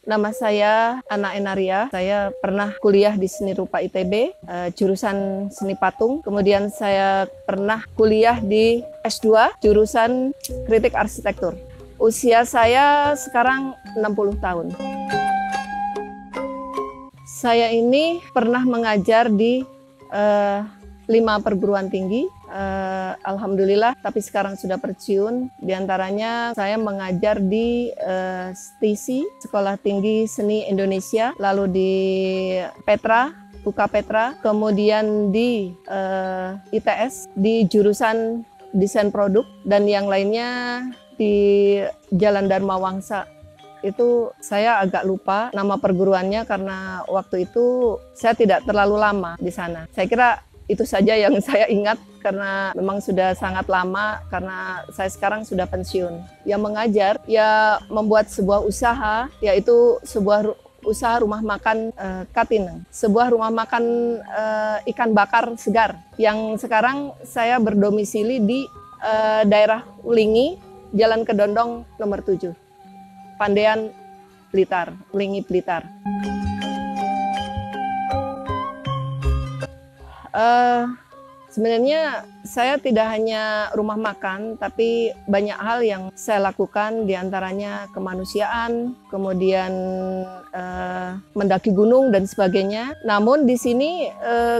Nama saya Ana Enaria. Saya pernah kuliah di Seni Rupa ITB, jurusan Seni Patung. Kemudian saya pernah kuliah di S2, jurusan Kritik Arsitektur. Usia saya sekarang 60 tahun. Saya ini pernah mengajar di 5 perguruan tinggi. Alhamdulillah, tapi sekarang sudah pensiun. Di antaranya saya mengajar di STISI, Sekolah Tinggi Seni Indonesia, lalu di Petra, UK Petra, kemudian di ITS, di jurusan Desain Produk, dan yang lainnya di Jalan Dharma Wangsa. Itu saya agak lupa nama perguruannya karena waktu itu saya tidak terlalu lama di sana. Saya kira itu saja yang saya ingat karena memang sudah sangat lama karena saya sekarang sudah pensiun. Yang mengajar, ya membuat sebuah usaha, yaitu sebuah usaha rumah makan Katineng. Sebuah rumah makan ikan bakar segar yang sekarang saya berdomisili di daerah Ulingi, Jalan Kedondong nomor 7. Pandean, Blitar, Ulingi, Blitar. Sebenarnya saya tidak hanya rumah makan, tapi banyak hal yang saya lakukan, diantaranya kemanusiaan, kemudian mendaki gunung dan sebagainya. Namun di sini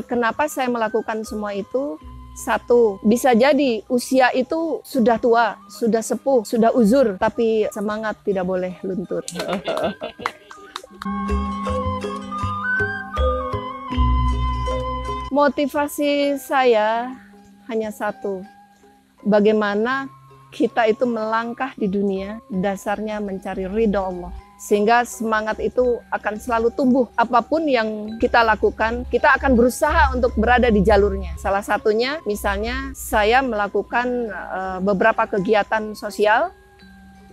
kenapa saya melakukan semua itu? Satu, bisa jadi usia itu sudah tua, sudah sepuh, sudah uzur, tapi semangat tidak boleh luntur. Motivasi saya hanya satu, bagaimana kita itu melangkah di dunia, dasarnya mencari ridho Allah. Sehingga semangat itu akan selalu tumbuh. Apapun yang kita lakukan, kita akan berusaha untuk berada di jalurnya. Salah satunya, misalnya saya melakukan beberapa kegiatan sosial,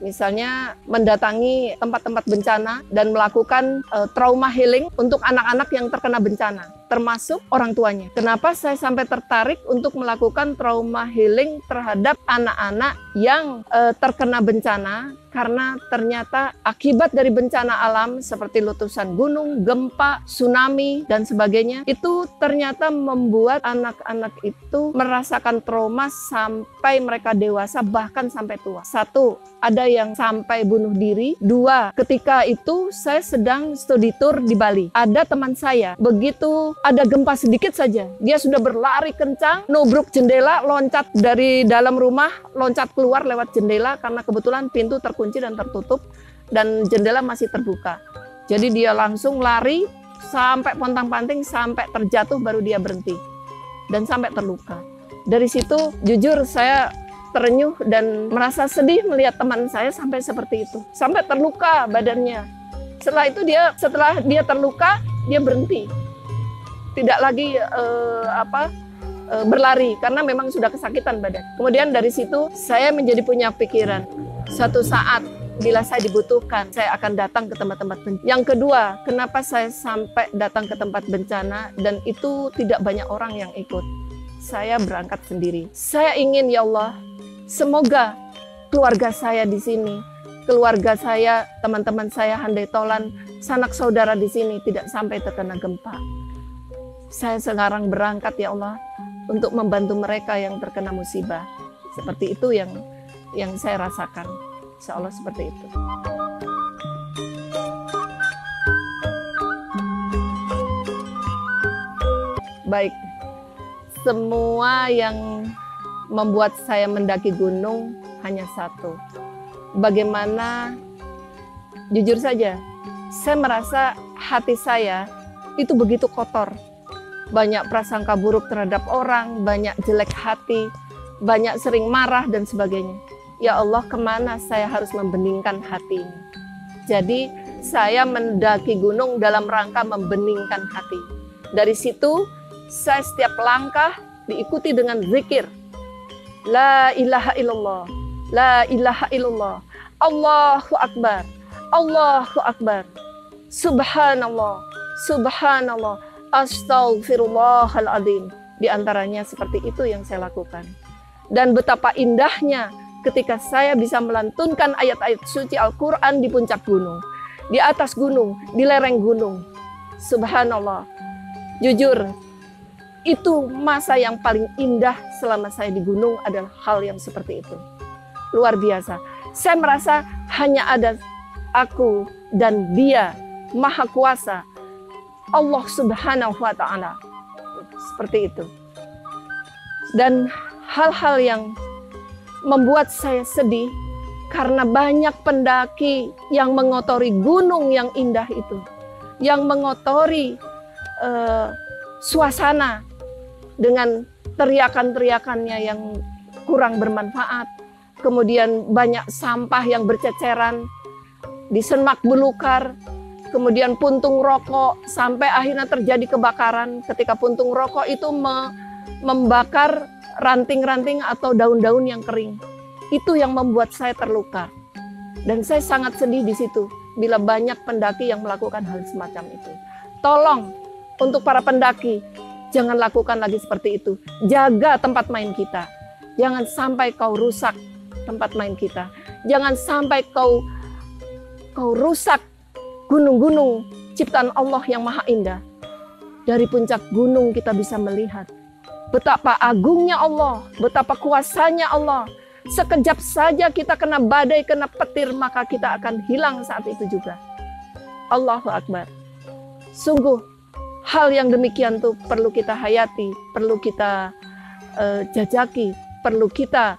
misalnya mendatangi tempat-tempat bencana dan melakukan trauma healing untuk anak-anak yang terkena bencana, termasuk orang tuanya. Kenapa saya sampai tertarik untuk melakukan trauma healing terhadap anak-anak yang terkena bencana? Karena ternyata akibat dari bencana alam seperti letusan gunung, gempa, tsunami, dan sebagainya, itu ternyata membuat anak-anak itu merasakan trauma sampai mereka dewasa, bahkan sampai tua. Satu, ada yang sampai bunuh diri. Dua, ketika itu saya sedang studi tour di Bali. Ada teman saya, begitu ada gempa sedikit saja, dia sudah berlari kencang, nubruk jendela, loncat dari dalam rumah, loncat keluar lewat jendela karena kebetulan pintu terkunci dan tertutup dan jendela masih terbuka. Jadi dia langsung lari sampai pontang-panting, sampai terjatuh baru dia berhenti dan sampai terluka. Dari situ jujur saya terenyuh dan merasa sedih melihat teman saya sampai seperti itu, sampai terluka badannya. Setelah dia terluka, dia berhenti, tidak lagi berlari karena memang sudah kesakitan badan. Kemudian dari situ saya menjadi punya pikiran, suatu saat bila saya dibutuhkan, saya akan datang ke tempat-tempat bencana. Yang kedua, kenapa saya sampai datang ke tempat bencana dan itu tidak banyak orang yang ikut? Saya berangkat sendiri. Saya ingin, ya Allah, semoga keluarga saya di sini, keluarga saya, teman-teman saya, handai tolan, sanak saudara di sini tidak sampai terkena gempa. Saya sekarang berangkat, ya Allah, untuk membantu mereka yang terkena musibah. Seperti itu yang saya rasakan. Insya Allah seperti itu. Baik, semua yang membuat saya mendaki gunung hanya satu. Bagaimana, jujur saja, saya merasa hati saya itu begitu kotor. Banyak prasangka buruk terhadap orang, banyak jelek hati, banyak sering marah dan sebagainya. Ya Allah, kemana saya harus membeningkan hati ini? Jadi saya mendaki gunung dalam rangka membeningkan hati. Dari situ saya setiap langkah diikuti dengan zikir. La ilaha illallah, la ilaha illallah, Allahu akbar, Allahu akbar, subhanallah, subhanallah, astaghfirullahaladzim. Di antaranya seperti itu yang saya lakukan. Dan betapa indahnya ketika saya bisa melantunkan ayat-ayat suci Al-Quran di puncak gunung. di atas gunung, di lereng gunung. Subhanallah. Jujur, itu masa yang paling indah selama saya di gunung adalah hal yang seperti itu. Luar biasa. Saya merasa hanya ada aku dan Dia, Maha Kuasa, Allah Subhanahu wa Ta'ala. Seperti itu. Dan hal-hal yang membuat saya sedih karena banyak pendaki yang mengotori gunung yang indah itu, yang mengotori suasana dengan teriakan-teriakannya yang kurang bermanfaat, kemudian banyak sampah yang berceceran di semak belukar, kemudian puntung rokok, sampai akhirnya terjadi kebakaran ketika puntung rokok itu membakar ranting-ranting atau daun-daun yang kering. Itu yang membuat saya terluka. Dan saya sangat sedih di situ bila banyak pendaki yang melakukan hal semacam itu. Tolong untuk para pendaki, jangan lakukan lagi seperti itu. Jaga tempat main kita. Jangan sampai kau rusak tempat main kita. Jangan sampai kau rusak gunung-gunung ciptaan Allah yang maha indah. Dari puncak gunung kita bisa melihat betapa agungnya Allah, betapa kuasanya Allah. Sekejap saja kita kena badai, kena petir, maka kita akan hilang saat itu juga. Allahu Akbar. Sungguh hal yang demikian tuh perlu kita hayati, perlu kita jajaki, perlu kita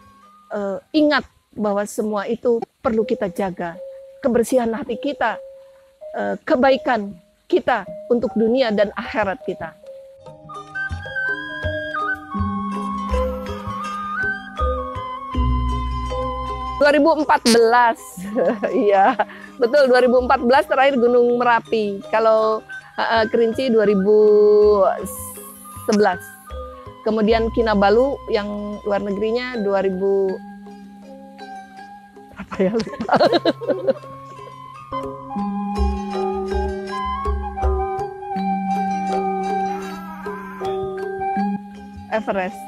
ingat bahwa semua itu perlu kita jaga. Kebersihan hati kita, kebaikan kita untuk dunia dan akhirat kita. Iya, betul, 2014 terakhir Gunung Merapi. Kalau Kerinci 2011. Kemudian Kinabalu yang luar negerinya 2000 apa ya? Everest.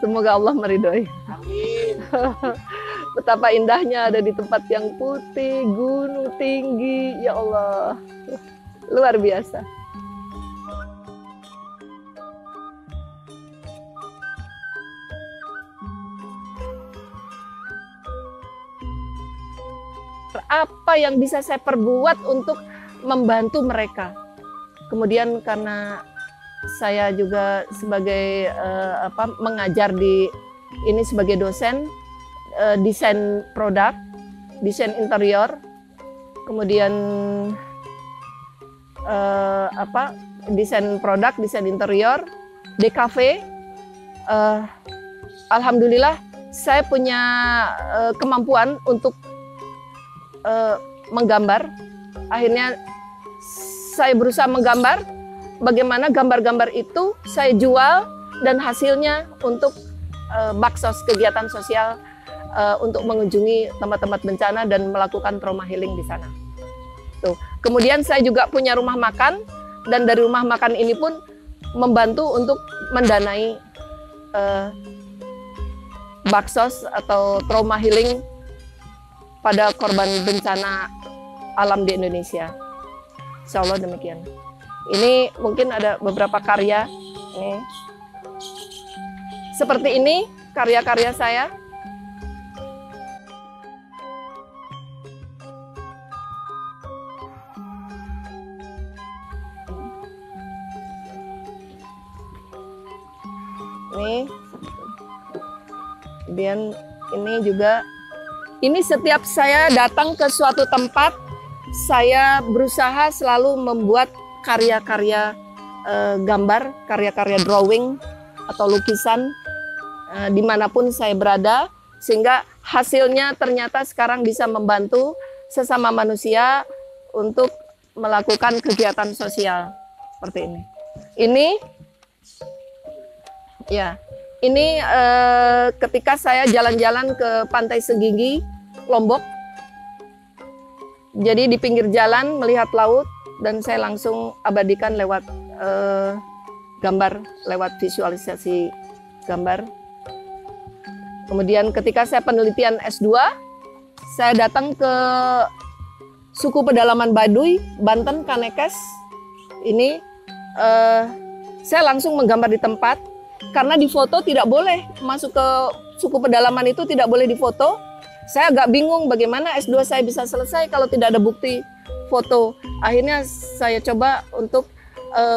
Semoga Allah meridhoi. Amin. Betapa indahnya ada di tempat yang putih, gunung tinggi, ya Allah. Luar biasa. Apa yang bisa saya perbuat untuk membantu mereka? Kemudian karena saya juga sebagai mengajar di ini sebagai dosen, desain produk, desain interior, kemudian desain produk, desain interior, DKV. Alhamdulillah saya punya kemampuan untuk menggambar. Akhirnya saya berusaha menggambar bagaimana gambar-gambar itu saya jual dan hasilnya untuk baksos, kegiatan sosial untuk mengunjungi tempat-tempat bencana dan melakukan trauma healing di sana. Tuh. Kemudian saya juga punya rumah makan, dan dari rumah makan ini pun membantu untuk mendanai baksos atau trauma healing pada korban bencana alam di Indonesia. Insya Allah demikian. Ini mungkin ada beberapa karya. Nih. Seperti ini karya-karya saya. Nih. Kemudian ini juga, ini setiap saya datang ke suatu tempat, saya berusaha selalu membuat karya-karya gambar, karya-karya drawing atau lukisan dimanapun saya berada, sehingga hasilnya ternyata sekarang bisa membantu sesama manusia untuk melakukan kegiatan sosial seperti ini. Ini ketika saya jalan-jalan ke Pantai Segigi, Lombok. Jadi di pinggir jalan melihat laut, dan saya langsung abadikan lewat gambar, lewat visualisasi gambar. Kemudian ketika saya penelitian S2, saya datang ke suku pedalaman Baduy, Banten, Kanekes. Ini saya langsung menggambar di tempat, karena di foto tidak boleh masuk ke suku pedalaman itu, tidak boleh difoto. Saya agak bingung bagaimana S2 saya bisa selesai kalau tidak ada bukti foto. Akhirnya saya coba untuk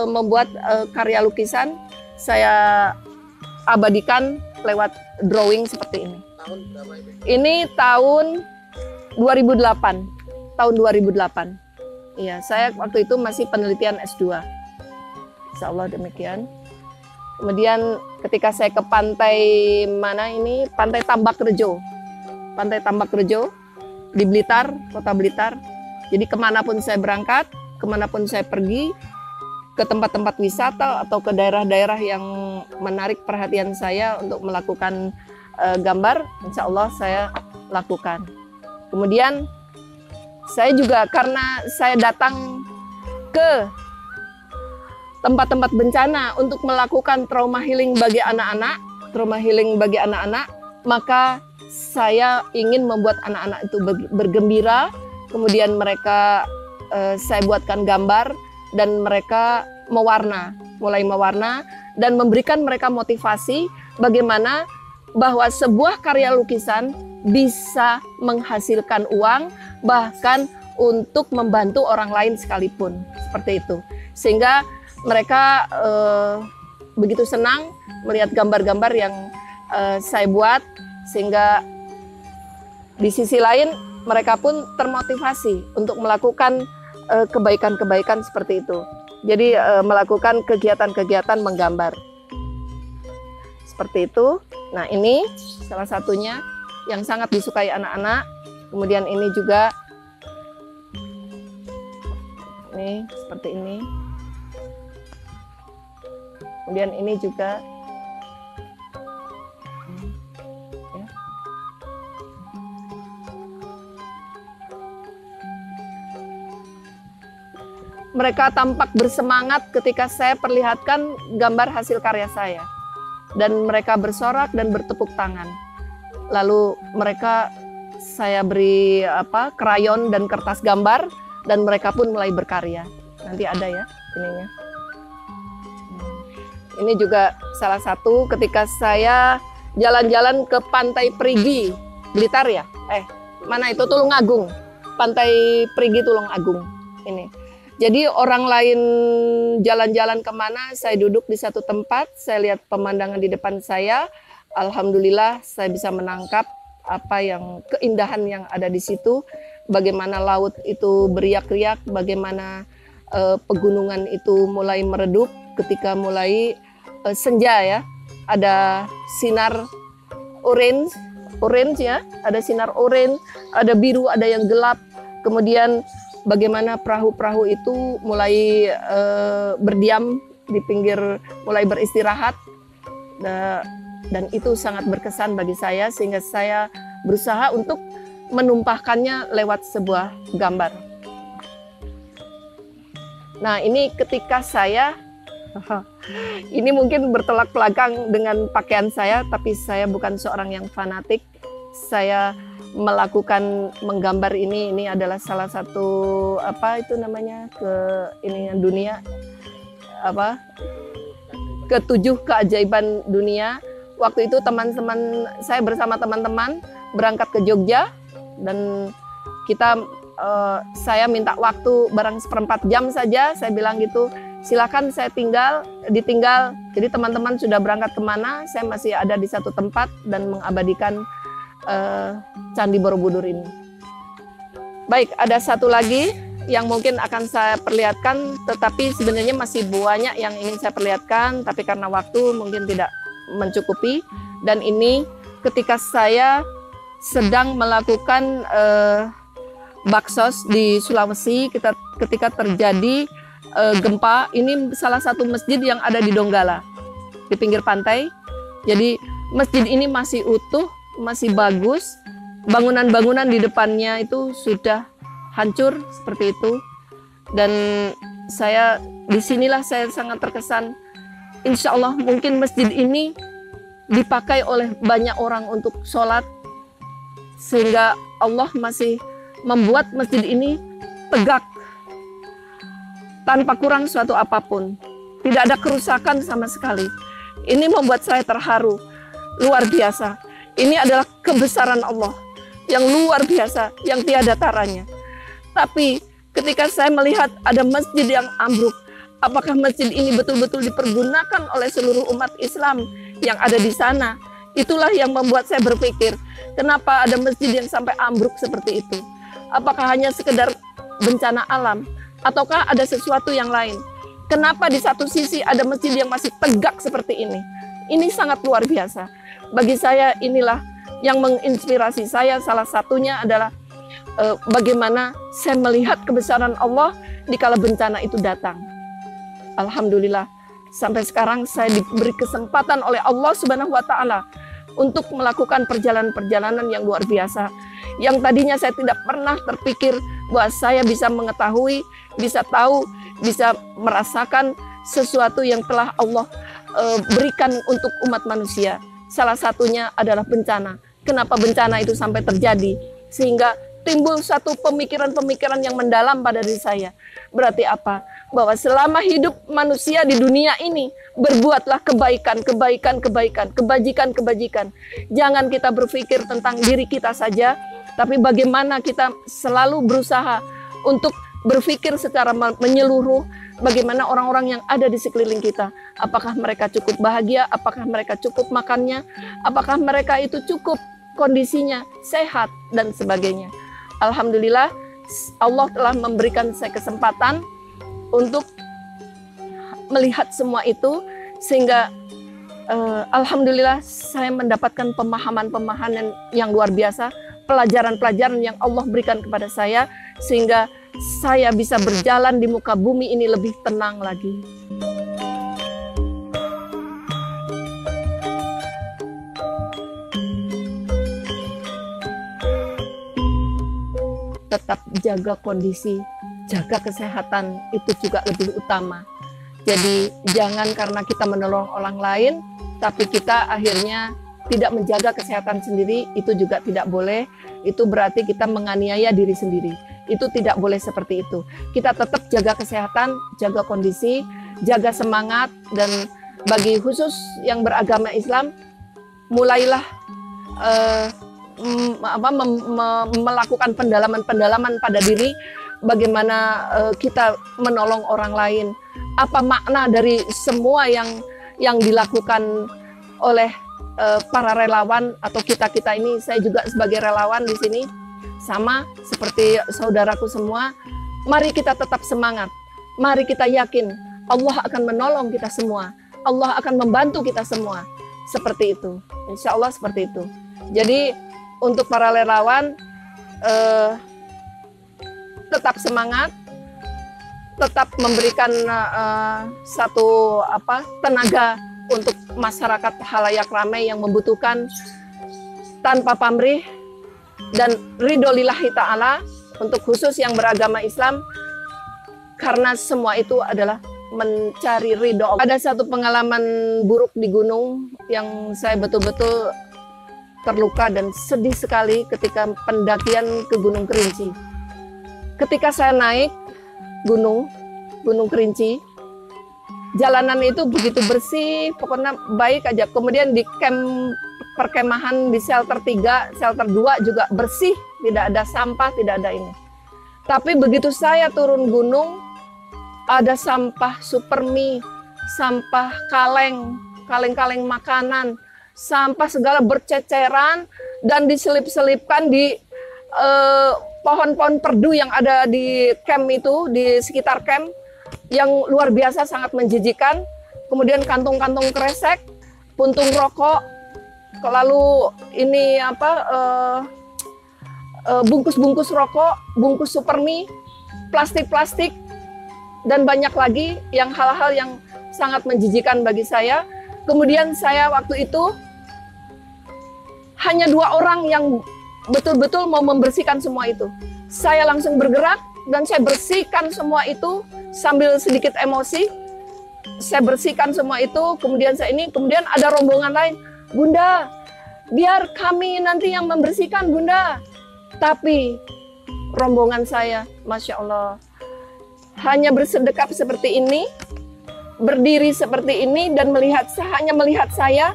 membuat karya lukisan, saya abadikan lewat drawing seperti ini. Tahun berapa itu? Ini tahun 2008. Tahun 2008. Iya, saya waktu itu masih penelitian S2. Insya Allah demikian. Kemudian ketika saya ke pantai mana ini? Pantai Tambakrejo. Pantai Tambakrejo di Blitar, Kota Blitar. Jadi kemanapun saya berangkat, kemanapun saya pergi, ke tempat-tempat wisata atau ke daerah-daerah yang menarik perhatian saya untuk melakukan gambar, insya Allah saya lakukan. Kemudian saya juga, karena saya datang ke tempat-tempat bencana untuk melakukan trauma healing bagi anak-anak, maka saya ingin membuat anak-anak itu bergembira. Kemudian mereka saya buatkan gambar, dan mereka mulai mewarna dan memberikan mereka motivasi bagaimana bahwa sebuah karya lukisan bisa menghasilkan uang, bahkan untuk membantu orang lain sekalipun, seperti itu. Sehingga mereka begitu senang melihat gambar-gambar yang saya buat, sehingga di sisi lain mereka pun termotivasi untuk melakukan kebaikan-kebaikan seperti itu. Jadi melakukan kegiatan-kegiatan menggambar seperti itu. Nah, ini salah satunya yang sangat disukai anak-anak. Kemudian ini juga ini seperti ini. Kemudian ini juga ya. Mereka tampak bersemangat ketika saya perlihatkan gambar hasil karya saya. Dan mereka bersorak dan bertepuk tangan. Lalu mereka, saya beri krayon dan kertas gambar, dan mereka pun mulai berkarya. Nanti ada ya ininya. Ini juga salah satu ketika saya jalan-jalan ke Pantai Perigi, Blitar ya? Mana itu? Tulungagung. Pantai Perigi Tulungagung. Ini. Jadi orang lain jalan-jalan kemana, saya duduk di satu tempat, saya lihat pemandangan di depan saya. Alhamdulillah saya bisa menangkap apa yang keindahan yang ada di situ. Bagaimana laut itu beriak-riak, bagaimana pegunungan itu mulai meredup ketika mulai senja ya. Ada sinar orange ya, ada sinar orange, ada biru, ada yang gelap. Kemudian bagaimana perahu-perahu itu mulai berdiam di pinggir, mulai beristirahat, dan itu sangat berkesan bagi saya, sehingga saya berusaha untuk menumpahkannya lewat sebuah gambar. Nah, ini ketika saya, ini mungkin bertolak belakang dengan pakaian saya, tapi saya bukan seorang yang fanatik. Saya melakukan menggambar ini adalah salah satu dunia ketujuh keajaiban dunia. Waktu itu teman-teman saya bersama teman-teman berangkat ke Jogja, dan saya minta waktu barang 1/4 jam saja. Saya bilang gitu, silakan saya ditinggal. Jadi teman-teman sudah berangkat kemana, saya masih ada di satu tempat dan mengabadikan Candi Borobudur ini. Baik, ada satu lagi yang mungkin akan saya perlihatkan, tetapi sebenarnya masih banyak yang ingin saya perlihatkan, tapi karena waktu mungkin tidak mencukupi. Dan ini ketika saya sedang melakukan baksos di Sulawesi, ketika terjadi gempa. Ini salah satu masjid yang ada di Donggala, di pinggir pantai. Jadi masjid ini masih utuh, masih bagus. Bangunan-bangunan di depannya itu sudah hancur seperti itu. Dan disinilah saya sangat terkesan. Insya Allah mungkin masjid ini dipakai oleh banyak orang untuk sholat, sehingga Allah masih membuat masjid ini tegak tanpa kurang suatu apapun. Tidak ada kerusakan sama sekali. Ini membuat saya terharu, luar biasa. Ini adalah kebesaran Allah yang luar biasa, yang tiada taranya. Tapi ketika saya melihat ada masjid yang ambruk, apakah masjid ini betul-betul dipergunakan oleh seluruh umat Islam yang ada di sana? Itulah yang membuat saya berpikir, kenapa ada masjid yang sampai ambruk seperti itu? Apakah hanya sekedar bencana alam? Ataukah ada sesuatu yang lain? Kenapa di satu sisi ada masjid yang masih tegak seperti ini? Ini sangat luar biasa. Bagi saya inilah yang menginspirasi saya. Salah satunya adalah bagaimana saya melihat kebesaran Allah dikala bencana itu datang. Alhamdulillah, sampai sekarang saya diberi kesempatan oleh Allah Subhanahu wa Ta'ala untuk melakukan perjalanan-perjalanan yang luar biasa. Yang tadinya saya tidak pernah terpikir bahwa saya bisa mengetahui, bisa tahu, bisa merasakan sesuatu yang telah Allah berikan untuk umat manusia. Salah satunya adalah bencana. Kenapa bencana itu sampai terjadi? Sehingga timbul satu pemikiran-pemikiran yang mendalam pada diri saya. Berarti apa? Bahwa selama hidup manusia di dunia ini, berbuatlah kebaikan, kebaikan, kebaikan, kebajikan-kebajikan. Jangan kita berpikir tentang diri kita saja, tapi bagaimana kita selalu berusaha untuk berpikir secara menyeluruh, bagaimana orang-orang yang ada di sekeliling kita. Apakah mereka cukup bahagia? Apakah mereka cukup makannya? Apakah mereka itu cukup kondisinya sehat dan sebagainya. Alhamdulillah, Allah telah memberikan saya kesempatan untuk melihat semua itu, sehingga alhamdulillah saya mendapatkan pemahaman-pemahaman yang luar biasa, pelajaran-pelajaran yang Allah berikan kepada saya, sehingga saya bisa berjalan di muka bumi ini lebih tenang lagi. Tetap jaga kondisi, jaga kesehatan, itu juga lebih utama. Jadi jangan karena kita menolong orang lain, tapi kita akhirnya tidak menjaga kesehatan sendiri, itu juga tidak boleh. Itu berarti kita menganiaya diri sendiri. Itu tidak boleh seperti itu. Kita tetap jaga kesehatan, jaga kondisi, jaga semangat, dan bagi khusus yang beragama Islam, mulailah melakukan pendalaman-pendalaman pada diri, bagaimana kita menolong orang lain, apa makna dari semua yang dilakukan oleh para relawan atau kita ini. Saya juga sebagai relawan di sini, sama seperti saudaraku semua. Mari kita tetap semangat, mari kita yakin Allah akan menolong kita semua, Allah akan membantu kita semua. Seperti itu, insya Allah seperti itu. Jadi untuk para relawan, tetap semangat, tetap memberikan satu tenaga untuk masyarakat halayak ramai yang membutuhkan, tanpa pamrih dan ridho lillahi ta'ala, untuk khusus yang beragama Islam, karena semua itu adalah mencari ridho. Ada satu pengalaman buruk di gunung yang saya betul-betul terluka dan sedih sekali ketika pendakian ke Gunung Kerinci. Ketika saya naik Gunung Kerinci, jalanan itu begitu bersih, pokoknya baik aja. Kemudian di perkemahan di shelter 3, shelter 2 juga bersih, tidak ada sampah, tidak ada ini. Tapi begitu saya turun gunung, ada sampah supermi, sampah kaleng makanan, sampah segala berceceran, dan diselip-selipkan di pohon-pohon perdu yang ada di camp itu, di sekitar camp, yang luar biasa sangat menjijikan. Kemudian kantong-kantong kresek, puntung rokok, lalu ini bungkus-bungkus rokok, bungkus supermi, plastik-plastik, dan banyak lagi yang hal-hal yang sangat menjijikan bagi saya. Kemudian saya waktu itu hanya 2 orang yang betul-betul mau membersihkan semua itu. Saya langsung bergerak dan saya bersihkan semua itu sambil sedikit emosi. Saya bersihkan semua itu, kemudian kemudian ada rombongan lain, "Bunda, biar kami nanti yang membersihkan, Bunda." Tapi rombongan saya, Masya Allah, hanya bersedekap seperti ini, berdiri seperti ini, dan hanya melihat saya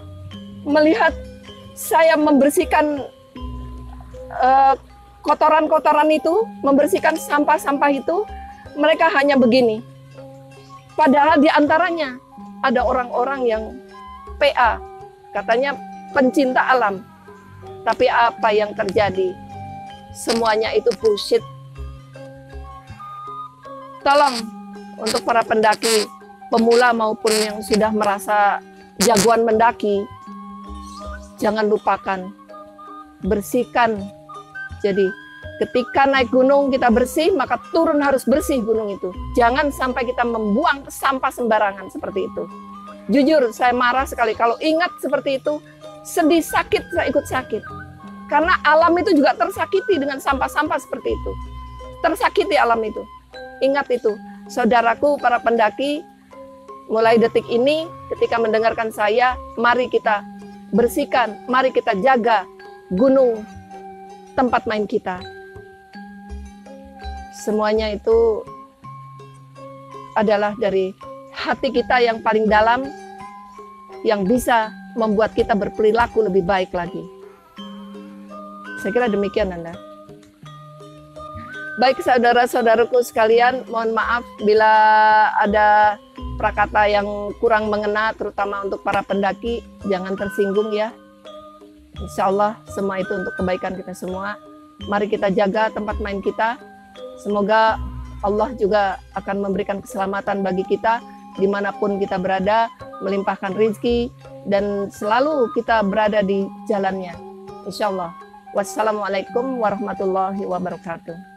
membersihkan kotoran-kotoran itu, membersihkan sampah-sampah itu, mereka hanya begini. Padahal di antaranya ada orang-orang yang PA, katanya pencinta alam. Tapi apa yang terjadi? Semuanya itu bullshit. Tolong untuk para pendaki, pemula maupun yang sudah merasa jagoan mendaki, jangan lupakan, bersihkan. Jadi ketika naik gunung kita bersih, maka turun harus bersih gunung itu. Jangan sampai kita membuang sampah sembarangan seperti itu. Jujur, saya marah sekali kalau ingat seperti itu. Sedih, sakit, saya ikut sakit. Karena alam itu juga tersakiti dengan sampah-sampah seperti itu. Tersakiti alam itu. Ingat itu, saudaraku para pendaki, mulai detik ini ketika mendengarkan saya, mari kita bersihkan, mari kita jaga gunung tempat main kita. Semuanya itu adalah dari hati kita yang paling dalam, yang bisa membuat kita berperilaku lebih baik lagi. Saya kira demikian, Nanda. Baik saudara-saudaraku sekalian, mohon maaf bila ada prakata yang kurang mengena, terutama untuk para pendaki, jangan tersinggung ya. Insya Allah semua itu untuk kebaikan kita semua. Mari kita jaga tempat main kita. Semoga Allah juga akan memberikan keselamatan bagi kita dimanapun kita berada, melimpahkan rezeki, dan selalu kita berada di jalannya. Insya Allah. Wassalamualaikum warahmatullahi wabarakatuh.